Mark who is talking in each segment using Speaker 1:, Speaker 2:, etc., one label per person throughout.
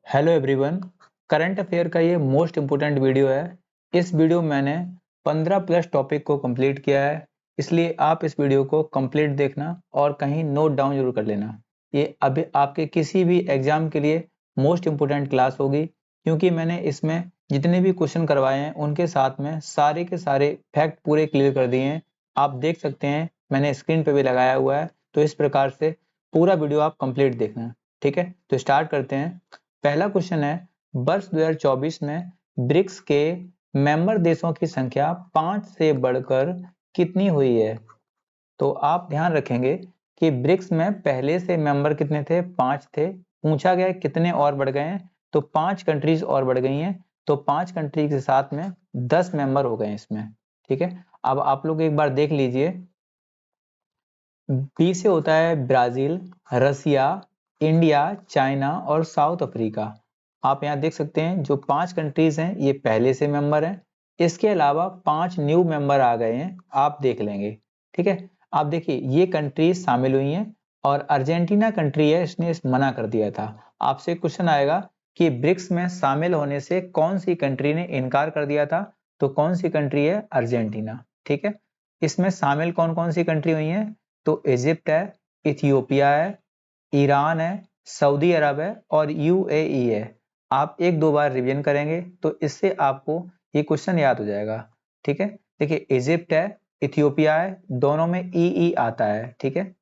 Speaker 1: Hello everyone. Current affair का ये most important video है। इस वीडियो में मैंने 15 प्लस टॉपिक को कंप्लीट किया है, इसलिए आप इस वीडियो को कंप्लीट देखना और कहीं नोट डाउन जरूर कर लेना। ये अभी आपके किसी भी एग्जाम के लिए मोस्ट इम्पोर्टेंट क्लास होगी, क्योंकि मैंने इसमें जितने भी क्वेश्चन करवाए हैं उनके साथ में सारे के सारे फैक्ट पूरे क्लियर कर दिए हैं। आप देख सकते हैं, मैंने स्क्रीन पे भी लगाया हुआ है। तो इस प्रकार से पूरा वीडियो आप कंप्लीट देखना। ठीक है, तो स्टार्ट करते हैं। पहला क्वेश्चन है, वर्ष 2024 में ब्रिक्स के मेंबर देशों की संख्या 5 से बढ़कर कितनी हुई है? तो आप ध्यान रखेंगे कि ब्रिक्स में पहले से मेंबर कितने थे? 5 थे। पूछा गया कितने और बढ़ गए हैं, तो 5 कंट्रीज और बढ़ गई हैं। तो 5 कंट्री के साथ में 10 मेंबर हो गए हैं इसमें। ठीक है, अब आप लोग एक बार देख लीजिए। बी से होता है ब्राजील, रसिया, इंडिया, चाइना और साउथ अफ्रीका। आप यहाँ देख सकते हैं जो 5 कंट्रीज हैं ये पहले से मेंबर हैं। इसके अलावा 5 न्यू मेंबर आ गए हैं, आप देख लेंगे। ठीक है, आप देखिए ये कंट्रीज शामिल हुई हैं और अर्जेंटीना कंट्री है, इसने मना कर दिया था। आपसे क्वेश्चन आएगा कि ब्रिक्स में शामिल होने से कौन सी कंट्री ने इनकार कर दिया था? तो कौन सी कंट्री है? अर्जेंटीना। ठीक है, इसमें शामिल कौन कौन सी कंट्री हुई है? तो इजिप्ट है, इथियोपिया है, ईरान है, सऊदी अरब है और यूएई है। आप एक दो बार रिवीजन करेंगे तो इससे आपको ये क्वेश्चन याद हो जाएगा। ठीक है, देखिए इजिप्ट है, इथियोपिया है, दोनों में ई आता है। ठीक है,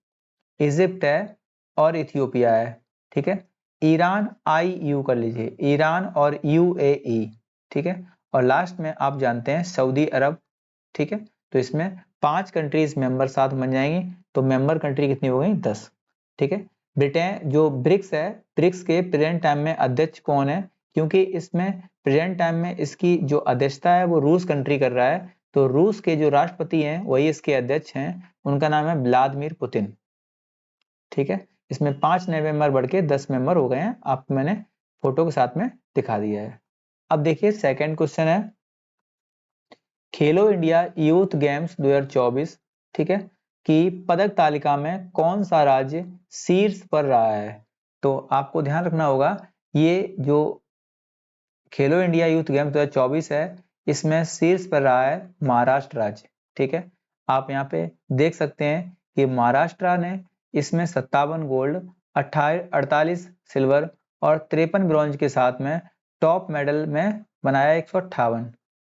Speaker 1: इजिप्ट है और इथियोपिया है। ठीक है, ईरान आई यू कर लीजिए, ईरान और यूएई। ठीक है, और लास्ट में आप जानते हैं सऊदी अरब। ठीक है, तो इसमें 5 कंट्रीज मेंबर साथ बन जाएंगी, तो मेंबर कंट्री कितनी हो गई? 10। ठीक है, ब्रिटेन जो ब्रिक्स है, ब्रिक्स के प्रेजेंट टाइम में अध्यक्ष कौन है? क्योंकि इसमें प्रेजेंट टाइम में इसकी जो अध्यक्षता है वो रूस कंट्री कर रहा है, तो रूस के जो राष्ट्रपति हैं वही इसके अध्यक्ष हैं, उनका नाम है व्लादिमीर पुतिन। ठीक है, इसमें 5 नए मेंबर बढ़ के 10 मेंबर हो गए हैं, आपको मैंने फोटो के साथ में दिखा दिया है। अब देखिए सेकंड क्वेश्चन है, खेलो इंडिया यूथ गेम्स 2024, ठीक है, की पदक तालिका में कौन सा राज्य शीर्ष पर रहा है? तो आपको ध्यान रखना होगा, ये जो खेलो इंडिया यूथ गेम्स 2024 है, इसमें शीर्ष पर रहा है महाराष्ट्र राज्य। ठीक है, आप यहाँ पे देख सकते हैं कि महाराष्ट्र ने इसमें 57 गोल्ड, 48 सिल्वर और 53 ब्रॉन्ज के साथ में टॉप मेडल में बनाया 158।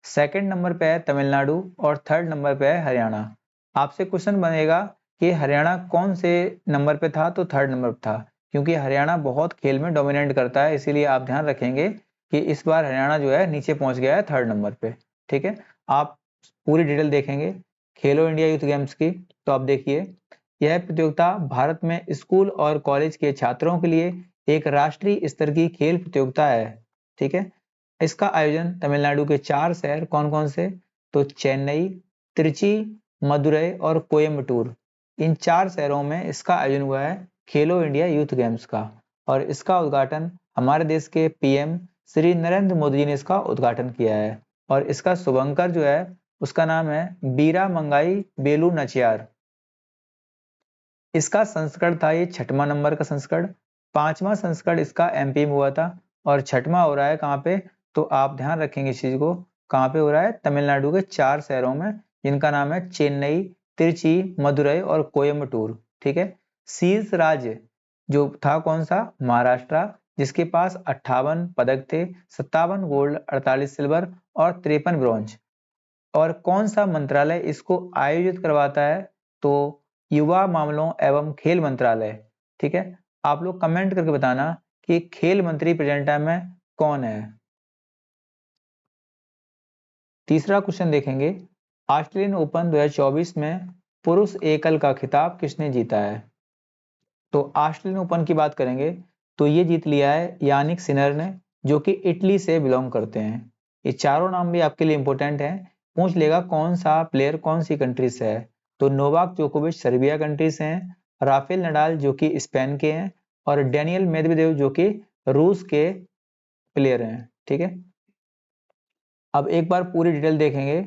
Speaker 1: सेकंड नंबर पे है तमिलनाडु और थर्ड नंबर पे है हरियाणा। आपसे क्वेश्चन बनेगा कि हरियाणा कौन से नंबर पे था? तो थर्ड नंबर पे था, क्योंकि हरियाणा बहुत खेल में डोमिनेट करता है, इसीलिए आप ध्यान रखेंगे कि इस बार हरियाणा जो है नीचे पहुंच गया है थर्ड नंबर पे। ठीक है, आप पूरी डिटेल देखेंगे खेलो इंडिया यूथ गेम्स की, तो आप देखिए यह प्रतियोगिता भारत में स्कूल और कॉलेज के छात्रों के लिए एक राष्ट्रीय स्तर की खेल प्रतियोगिता है। ठीक है, इसका आयोजन तमिलनाडु के 4 शहर कौन कौन से? तो चेन्नई, त्रिची, मदुरई और कोयम्बटूर, इन 4 शहरों में इसका आयोजन हुआ है खेलो इंडिया यूथ गेम्स का। और इसका उद्घाटन हमारे देश के पीएम श्री नरेंद्र मोदी जी ने इसका उद्घाटन किया है। और इसका शुभंकर जो है उसका नाम है बीरा मंगाई बेलू नचियार। इसका संस्करण था ये 6वां नंबर का संस्करण। 5वां संस्करण इसका एमपी में हुआ था और 6वां हो रहा है कहाँ पे? तो आप ध्यान रखेंगे इस चीज को, कहाँ पे हो रहा है? तमिलनाडु के 4 शहरों में, जिनका नाम है चेन्नई, तिरुचि, मदुरई और कोयम्बटूर। ठीक है, शीर्ष राज्य जो था कौन सा? महाराष्ट्र, जिसके पास 58 पदक थे, 57 गोल्ड, 48 सिल्वर और 53 ब्रॉन्ज। और कौन सा मंत्रालय इसको आयोजित करवाता है? तो युवा मामलों एवं खेल मंत्रालय। ठीक है, आप लोग कमेंट करके बताना कि खेल मंत्री प्रेजेंट टाइम में कौन है। तीसरा क्वेश्चन देखेंगे, ऑस्ट्रेलियन ओपन 2024 में पुरुष एकल का खिताब किसने जीता है? तो ऑस्ट्रेलियन ओपन की बात करेंगे तो ये जीत लिया है यानिक सिनर ने, जो कि इटली से बिलोंग करते हैं। ये चारों नाम भी आपके लिए इंपॉर्टेंट हैं, पूछ लेगा कौन सा प्लेयर कौन सी कंट्री से है। तो नोवाक जोकोविच सर्बिया कंट्री से हैं, राफेल नडाल जो कि स्पेन के हैं और डेनियल मेदवेदेव जो कि रूस के प्लेयर हैं। ठीक है, अब एक बार पूरी डिटेल देखेंगे।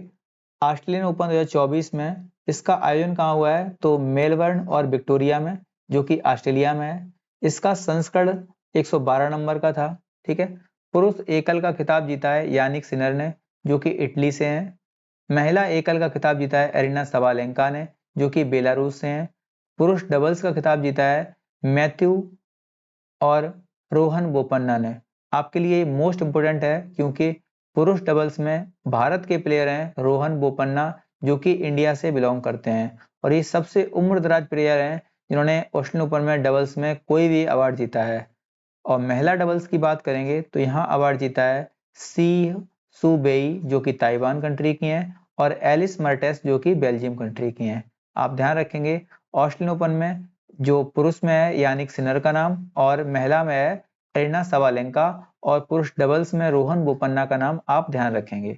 Speaker 1: ऑस्ट्रेलियन ओपन 2024 में इसका आयोजन कहाँ हुआ है? तो मेलबर्न और विक्टोरिया में, जो कि ऑस्ट्रेलिया में है। इसका संस्करण 112 नंबर का था। ठीक है। पुरुष एकल का खिताब जीता है यानिक सिनर ने, जो कि इटली से हैं। महिला एकल का खिताब जीता है एरिना सबालेंका ने, जो कि बेलारूस से हैं। पुरुष डबल्स का खिताब जीता है मैथ्यू और रोहन बोपन्ना ने। आपके लिए मोस्ट इंपोर्टेंट है क्योंकि पुरुष डबल्स में भारत के प्लेयर हैं रोहन बोपन्ना, जो कि इंडिया से बिलोंग करते हैं, और ये सबसे उम्रदराज प्लेयर हैं जिन्होंने ऑस्ट्रेलियन ओपन में डबल्स में कोई भी अवार्ड जीता है। और महिला डबल्स की बात करेंगे तो यहाँ अवार्ड जीता है सी सू बेई, जो कि ताइवान कंट्री की हैं, और एलिस मर्टेस, जो कि बेल्जियम कंट्री की हैं। आप ध्यान रखेंगे ऑस्ट्रेलियन ओपन में जो पुरुष में है यानिक सिनर का नाम, और महिला में है एरिना सबालेंका, और पुरुष डबल्स में रोहन बोपन्ना का नाम आप ध्यान रखेंगे।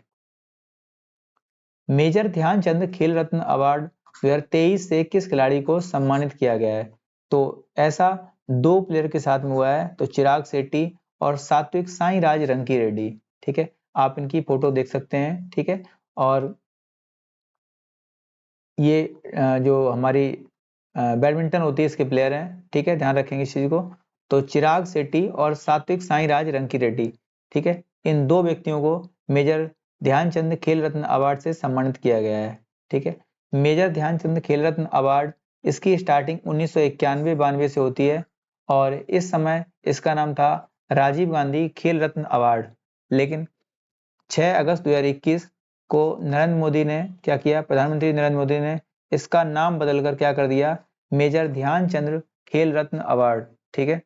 Speaker 1: मेजर ध्यानचंद खेल रत्न अवार्ड 2023 से किस खिलाड़ी को सम्मानित किया गया है? तो ऐसा 2 प्लेयर के साथ में हुआ है, तो चिराग शेट्टी और सात्विक साईराज रंकी रेड्डी। ठीक है, आप इनकी फोटो देख सकते हैं। ठीक है, और ये जो हमारी बैडमिंटन होती है इसके प्लेयर हैं। ठीक है, ध्यान रखेंगे इस चीज को। तो चिराग शेट्टी और सात्विक साईराज रंकी रेड्डी, ठीक है, इन 2 व्यक्तियों को मेजर ध्यानचंद खेल रत्न अवार्ड से सम्मानित किया गया है। ठीक है, मेजर ध्यानचंद खेल रत्न अवार्ड इसकी स्टार्टिंग 1991-92 से होती है, और इस समय इसका नाम था राजीव गांधी खेल रत्न अवार्ड। लेकिन 6 अगस्त 2021 को नरेंद्र मोदी ने क्या किया, प्रधानमंत्री नरेंद्र मोदी ने इसका नाम बदलकर क्या कर दिया, मेजर ध्यानचंद खेल रत्न अवार्ड। ठीक है,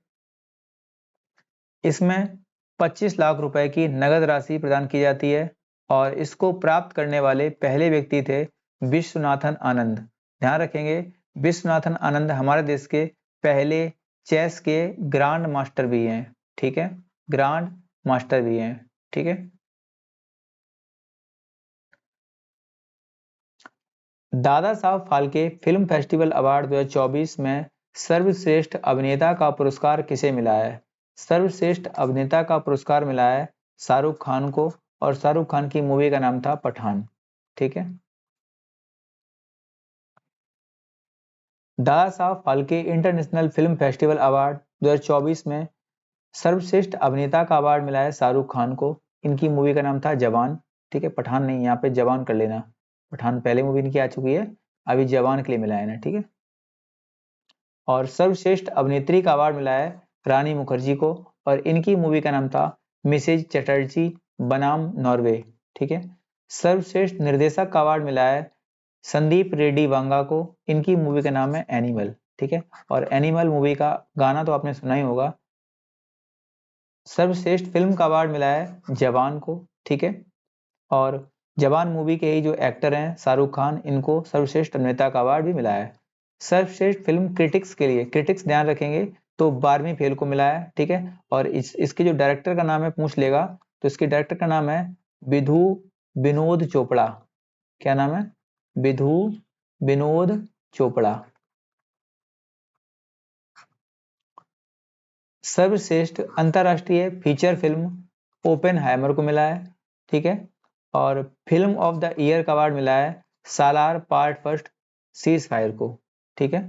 Speaker 1: इसमें 25 लाख रुपए की नगद राशि प्रदान की जाती है, और इसको प्राप्त करने वाले पहले व्यक्ति थे विश्वनाथन आनंद। ध्यान रखेंगे विश्वनाथन आनंद हमारे देश के पहले चेस के ग्रांड मास्टर भी हैं। ठीक है, ग्रांड मास्टर भी हैं। ठीक है, Dada Saheb Phalke film festival award 2024 में सर्वश्रेष्ठ अभिनेता का पुरस्कार किसे मिला है? सर्वश्रेष्ठ अभिनेता का पुरस्कार मिला है शाहरुख खान को, और शाहरुख खान की मूवी का नाम था पठान। ठीक है, Dada Saheb Phalke international film festival award 2024 में सर्वश्रेष्ठ अभिनेता का अवार्ड मिला है शाहरुख खान को। इनकी मूवी का नाम था जवान। ठीक है, पठान नहीं, यहाँ पे जवान कर लेना। पठान पहले मूवी इनकी आ चुकी है, अभी जवान के लिए मिला है ना। ठीक है, और सर्वश्रेष्ठ अभिनेत्री का अवार्ड मिला है रानी मुखर्जी को, और इनकी मूवी का नाम था मिसेज चटर्जी बनाम नॉर्वे। ठीक है, सर्वश्रेष्ठ निर्देशक का अवार्ड मिला है संदीप रेड्डी वांगा को। इनकी मूवी का नाम है एनिमल। ठीक है, और एनिमल मूवी का गाना तो आपने सुना ही होगा। सर्वश्रेष्ठ फिल्म का अवार्ड मिला है जवान को। ठीक है, और जवान मूवी के ही जो एक्टर हैं शाहरुख खान, इनको सर्वश्रेष्ठ अभिनेता का अवार्ड भी मिला है। सर्वश्रेष्ठ फिल्म क्रिटिक्स के लिए, क्रिटिक्स ध्यान रखेंगे तो 12वीं फेल को मिला है। ठीक है, और इसके जो डायरेक्टर का नाम है पूछ लेगा, तो इसके डायरेक्टर का नाम है विधु विनोद चोपड़ा। क्या नाम है? विधु विनोद चोपड़ा। सर्वश्रेष्ठ अंतरराष्ट्रीय फीचर फिल्म ओपेनहाइमर को मिला है। ठीक है, और फिल्म ऑफ द ईयर का अवार्ड मिला है सालार पार्ट फर्स्ट सीज फायर को। ठीक है,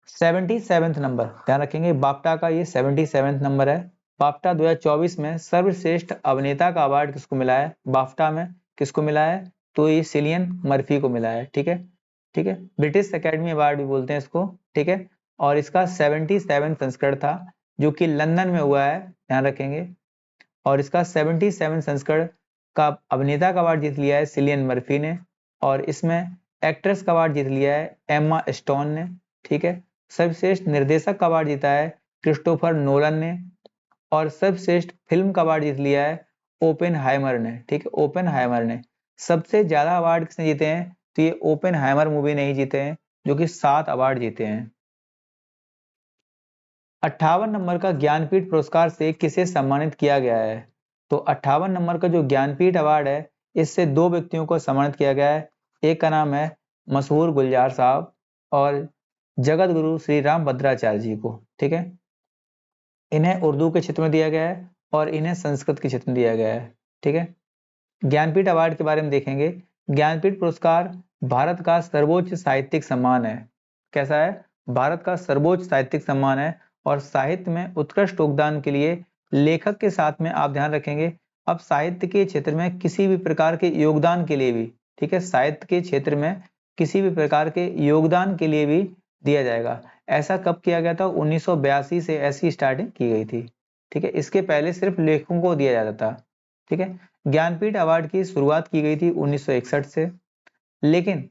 Speaker 1: 77 नंबर ध्यान रखेंगे, बाफ्टा का ये 77 नंबर है। बाफ्टा 2024 में सर्वश्रेष्ठ अभिनेता का अवार्ड किसको मिला है? बाफ्टा में किसको मिला है? तो ये सिलियन मर्फी को मिला है। ठीक है, ठीक है, ब्रिटिश एकेडमी अवार्ड भी बोलते हैं इसको। ठीक है, और इसका 77 संस्करण था, जो कि लंदन में हुआ है, ध्यान रखेंगे। और इसका 77 संस्करण का अभिनेता का अवार्ड जीत लिया है सिलियन मर्फी ने, और इसमें एक्ट्रेस का अवार्ड जीत लिया है एम्मा स्टोन ने। ठीक है, सर्वश्रेष्ठ निर्देशक का अवार्ड जीता है क्रिस्टोफर नोलन ने, और सर्वश्रेष्ठ फिल्म का अवार्ड जीत लिया है ओपेनहाइमर ने। ठीक है, ओपेनहाइमर ने। सबसे ज्यादा अवार्ड किसने जीते हैं? तो ये ओपेनहाइमर मूवी नहीं जीते हैं, जो कि 7 अवार्ड जीते हैं। 58 नंबर का ज्ञानपीठ पुरस्कार से किसे सम्मानित किया गया है? तो 58 नंबर का जो ज्ञानपीठ अवार्ड है, इससे 2 व्यक्तियों को सम्मानित किया गया है। एक का नाम है मशहूर गुलजार साहब, और जगत गुरु श्री राम भद्राचार्य जी को। ठीक है, इन्हें उर्दू के क्षेत्र में दिया गया है, और इन्हें संस्कृत के क्षेत्र में दिया गया है। ठीक है, ज्ञानपीठ अवार्ड के बारे में देखेंगे। ज्ञानपीठ पुरस्कार भारत का सर्वोच्च साहित्यिक सम्मान है। कैसा है? भारत का सर्वोच्च साहित्यिक सम्मान है, और साहित्य में उत्कृष्ट योगदान के लिए लेखक के साथ में आप ध्यान रखेंगे, अब साहित्य के क्षेत्र में किसी भी प्रकार के योगदान के लिए भी, ठीक है, साहित्य के क्षेत्र में किसी भी प्रकार के योगदान के लिए भी दिया जाएगा। ऐसा कब किया गया था? 1982 से ऐसी स्टार्टिंग की गई थी, ठीक है। इसके पहले सिर्फ लेखकों को दिया जाता था, ठीक है। ज्ञानपीठ अवार्ड की शुरुआत की गई थी 1961 से, लेकिन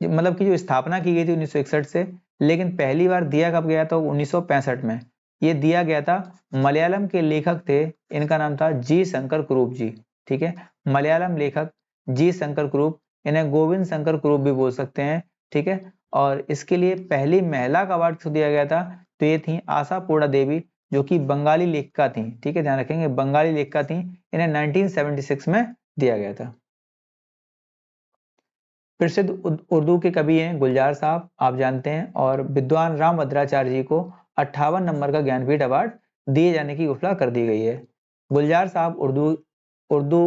Speaker 1: मतलब की जो स्थापना की गई थी 1961 से, लेकिन पहली बार दिया कब गया था? 1965 में। ये दिया गया था, मलयालम के लेखक थे, इनका नाम था जी शंकर कुरूप जी, ठीक है। मलयालम लेखक जी शंकर कुरूप, इन्हें गोविंद शंकर कुरूप भी बोल सकते हैं, ठीक है। और इसके लिए पहली महिला का अवार्ड किसको दिया गया था? तो ये थी आशा पूर्णा देवी, जो कि बंगाली लेखिका थी, ठीक है, ध्यान रखेंगे, बंगाली लेखिका थी। इन्हें 1976 में दिया गया था। प्रसिद्ध उर्दू के कवि हैं गुलजार साहब, आप जानते हैं, और विद्वान रामभद्राचार्य जी को 58 नंबर का ज्ञानपीठ अवार्ड दिए जाने की घोषणा कर दी गई है। गुलजार साहब उर्दू उर्दू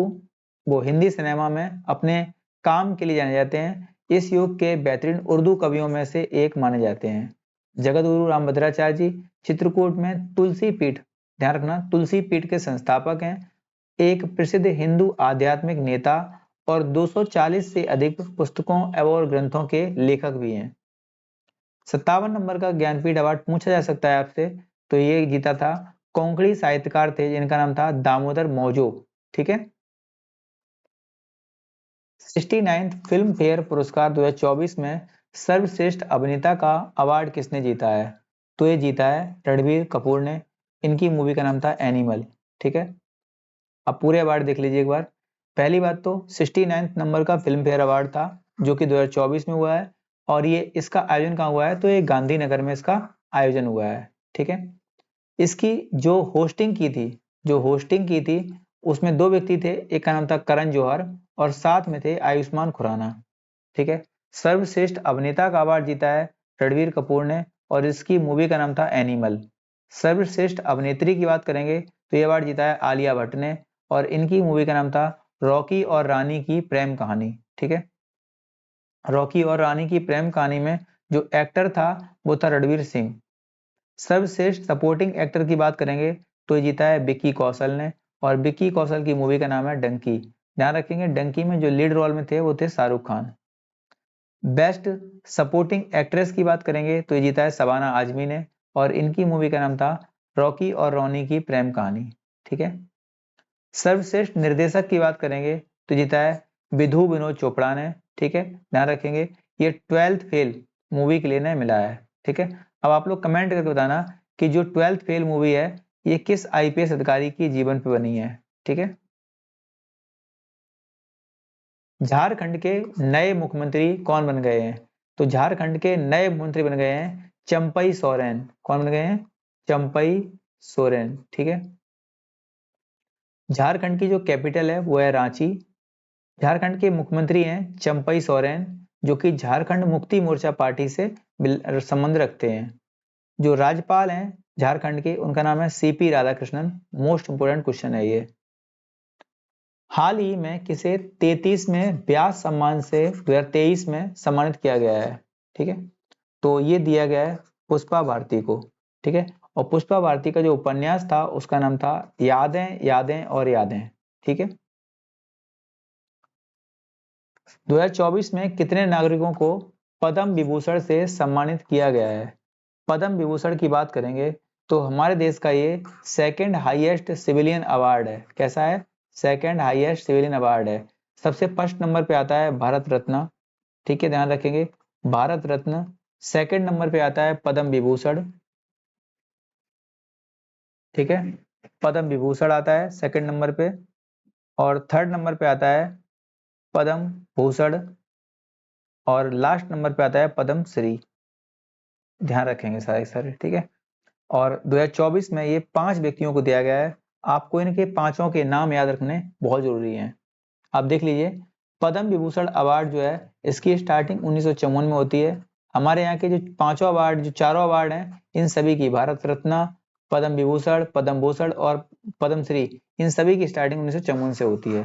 Speaker 1: वो हिंदी सिनेमा में अपने काम के लिए जाने जाते हैं। इस युग के बेहतरीन उर्दू कवियों में से एक माने जाते हैं। जगत गुरु रामभद्राचार्य जी चित्रकूट में तुलसी पीठ, ध्यान रखना, तुलसी पीठ के संस्थापक हैं। एक प्रसिद्ध हिंदू आध्यात्मिक नेता और 240 से अधिक पुस्तकों एवं ग्रंथों के लेखक भी हैं। 57 नंबर का ज्ञानपीठ अवार्ड पूछा जा सकता है आपसे, तो ये जीता था कोंकणी साहित्यकार थे जिनका नाम था दामोदर मौजो, ठीक है। 69th फिल्म फेयर पुरस्कार 2024 में सर्वश्रेष्ठ अभिनेता का अवार्ड किसने जीता है? तो ये जीता है रणबीर कपूर ने, इनकी मूवी का नाम था एनिमल, ठीक है। अब पूरे अवार्ड देख लीजिए एक बार। पहली बात तो 69th नंबर का फिल्म फेयर अवार्ड था, जो कि 2024 में हुआ है, और ये इसका आयोजन कहाँ हुआ है? तो ये गांधीनगर में इसका आयोजन हुआ है, ठीक है। इसकी जो होस्टिंग की थी, उसमें दो व्यक्ति थे, एक का नाम था करण जौहर और साथ में थे आयुष्मान खुराना, ठीक है। सर्वश्रेष्ठ अभिनेता का अवार्ड जीता है रणबीर कपूर ने, और इसकी मूवी का नाम था एनिमल। सर्वश्रेष्ठ अभिनेत्री की बात करेंगे तो ये अवार्ड जीता है आलिया भट्ट ने, और इनकी मूवी का नाम था रॉकी और रानी की प्रेम कहानी, ठीक है। रॉकी और रानी की प्रेम कहानी में जो एक्टर था वो था रणवीर सिंह। सर्वश्रेष्ठ सपोर्टिंग एक्टर की बात करेंगे तो ये जीता है विक्की कौशल ने, और विक्की कौशल की मूवी का नाम है डंकी। ध्यान रखेंगे, डंकी में जो लीड रोल में थे वो थे Shahrukh Khan. Best supporting actress की बात करेंगे तो ये जीता है शबाना आजमी ने, और इनकी मूवी का नाम था रॉकी और रॉनी की प्रेम कहानी, ठीक है। सर्वश्रेष्ठ निर्देशक की बात करेंगे तो जीता है विधु विनोद चोपड़ा ने, ठीक है, ध्यान रखेंगे। ये 12th फेल मूवी के लिए ने मिला है, ठीक है। अब आप लोग कमेंट करके बताना कि जो 12th फेल मूवी है ये किस आईपीएस अधिकारी की जीवन पे बनी है, ठीक है। झारखंड के नए मुख्यमंत्री कौन बन गए हैं? तो झारखंड के नए मुख्यमंत्री बन गए हैं चंपई सोरेन। कौन बन गए हैं? चंपई सोरेन, ठीक है। झारखंड की जो कैपिटल है वो है रांची। झारखंड के मुख्यमंत्री हैं चंपई सोरेन, जो कि झारखंड मुक्ति मोर्चा पार्टी से संबंध रखते हैं। जो राज्यपाल हैं झारखंड के, उनका नाम है CP Radhakrishnan. Most important question है ये। हाल ही में किसे 33 में व्यास सम्मान से 2023 में सम्मानित किया गया है, ठीक है। तो ये दिया गया है पुष्पा भारती को, ठीक है। और पुष्पा भारती का जो उपन्यास था उसका नाम था यादें यादें और यादें, ठीक है। 2024 में कितने नागरिकों को पद्म विभूषण से सम्मानित किया गया है? पद्म विभूषण की बात करेंगे तो हमारे देश का ये सेकंड हाईएस्ट सिविलियन अवार्ड है। कैसा है? सेकंड हाईएस्ट सिविलियन अवार्ड है। सबसे फर्स्ट नंबर पे आता है भारत रत्न, ठीक है, ध्यान रखेंगे, भारत रत्न। सेकंड नंबर पे आता है पद्म विभूषण, ठीक है, पद्म विभूषण आता है सेकंड नंबर पे, और थर्ड नंबर पे आता है पद्म भूषण, और लास्ट नंबर पे आता है पद्म श्री। ध्यान रखेंगे सारे सारे, ठीक है। और 2024 में ये 5 व्यक्तियों को दिया गया है। आपको इनके पांचों के नाम याद रखने बहुत जरूरी हैं। आप देख लीजिए, पद्म विभूषण अवार्ड जो है इसकी स्टार्टिंग 1954 में होती है। हमारे यहाँ के जो पांचों अवार्ड, जो चारों अवार्ड हैं, इन सभी की भारत रत्न, पद्म विभूषण, पद्म भूषण और पद्मश्री, इन सभी की स्टार्टिंग 1954 से होती है,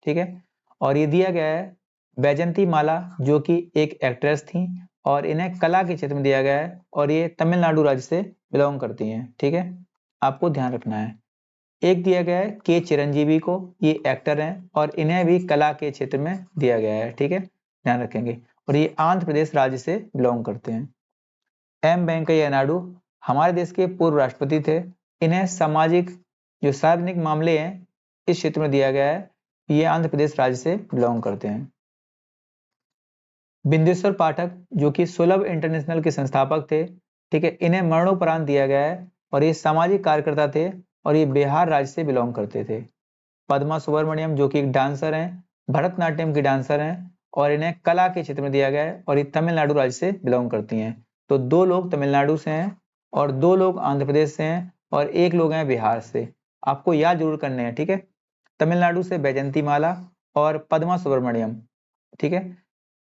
Speaker 1: ठीक है। और ये दिया गया है बैजंती माला, जो कि एक एक्ट्रेस थी, और इन्हें कला के क्षेत्र में दिया गया है, और ये तमिलनाडु राज्य से बिलोंग करती हैं, ठीक है, आपको ध्यान रखना है। एक दिया गया है के चिरंजीवी को, ये एक्टर हैं और इन्हें भी कला के क्षेत्र में दिया गया है, ठीक है, ध्यान रखेंगे। और ये आंध्र प्रदेश राज्य से बिलोंग करते हैं। एम वेंकैया नायडू हमारे देश के पूर्व राष्ट्रपति थे। इन्हें सामाजिक जो सार्वजनिक मामले हैं इस क्षेत्र में दिया गया है, ये आंध्र प्रदेश राज्य से बिलोंग करते हैं। बिंदेश्वर पाठक जो कि सुलभ इंटरनेशनल के संस्थापक थे, ठीक है, इन्हें मरणोपरांत दिया गया है और ये सामाजिक कार्यकर्ता थे और ये बिहार राज्य से बिलोंग करते थे। पद्मा सुब्रमण्यम जो कि एक डांसर हैं, भरतनाट्यम की डांसर हैं और इन्हें कला के क्षेत्र में दिया गया है और ये तमिलनाडु राज्य से बिलोंग करती हैं। तो 2 लोग तमिलनाडु से हैं और 2 लोग आंध्र प्रदेश से हैं और 1 लोग हैं बिहार से। आपको याद जरूर करने हैं, ठीक है। तमिलनाडु से बैजंती माला और पद्मा सुब्रमण्यम, ठीक है,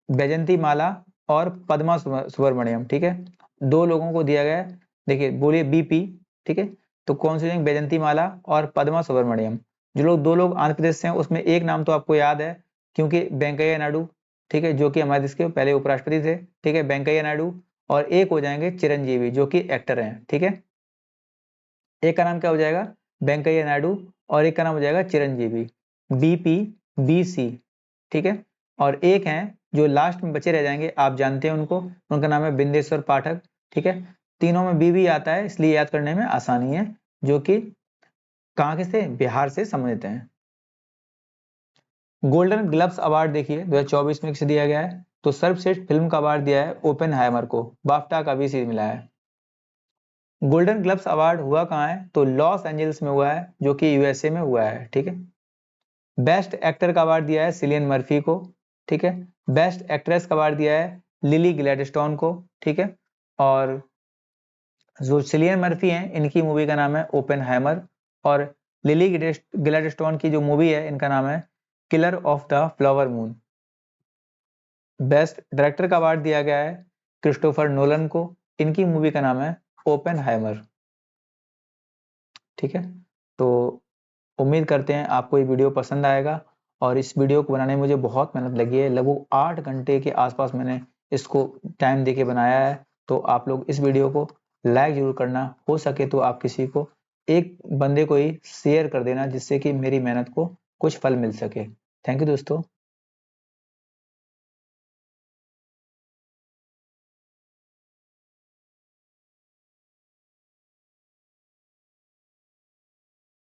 Speaker 1: बैजंती माला और पद्मा सुब्रमण्यम, ठीक है, 2 लोगों को दिया गया है। देखिए बोलिए बीपी, ठीक है, तो कौन सी बैजंती माला और पद्मा सुब्रमण्यम। जो लोग 2 लोग आंध्र प्रदेश से हैं उसमें एक नाम तो आपको याद है, क्योंकि वेंकैया नायडू, ठीक है, जो कि हमारे देश के पहले उपराष्ट्रपति थे, ठीक है, वेंकैया नायडू। और एक हो जाएंगे चिरंजीवी जो कि एक्टर हैं, ठीक है। एक का नाम क्या हो जाएगा, वेंकैया नायडू, और एक का नाम हो जाएगा चिरंजीवी, बीपी बीसी, ठीक है। और एक हैं जो लास्ट में बचे रह जाएंगे, आप जानते हैं उनको, उनका नाम है बिंदेश्वर पाठक, ठीक है। तीनों में बीबी आता है इसलिए याद करने में आसानी है, जो कि कहाँ के से, बिहार से संबंधित हैं। गोल्डन ग्लव्स अवार्ड देखिए 2024 में किसे दिया गया है, तो सर्वश्रेष्ठ फिल्म का अवार्ड दिया है ओपेनहाइमर को, बाफ्टा का भी सीट मिला है। गोल्डन ग्लव्स अवार्ड हुआ कहाँ है, तो लॉस एंजल्स में हुआ है, जो कि यूएसए में हुआ है, ठीक है। बेस्ट एक्टर का अवार्ड दिया है सिलियन मर्फी को, ठीक है। बेस्ट एक्ट्रेस का अवार्ड दिया है लिली ग्लैडस्टोन को, ठीक है। और जो सिलियन मर्फी हैं इनकी मूवी का नाम है ओपेनहाइमर, और लिली ग्लैडस्टोन की जो मूवी है इनका नाम है killer of the flower moon. Best director का अवार्ड दिया गया है क्रिस्टोफर नोलन को, इनकी मूवी का नाम है ओपेनहाइमर, ठीक है। तो उम्मीद करते हैं आपको ये वीडियो पसंद आएगा, और इस वीडियो को बनाने में मुझे बहुत मेहनत लगी है, लगभग 8 घंटे के आसपास मैंने इसको टाइम देके बनाया है। तो आप लोग इस वीडियो को लाइक जरूर करना, हो सके तो आप किसी को, एक बंदे को ही शेयर कर देना, जिससे कि मेरी मेहनत को कुछ फल मिल सके। थैंक यू दोस्तों।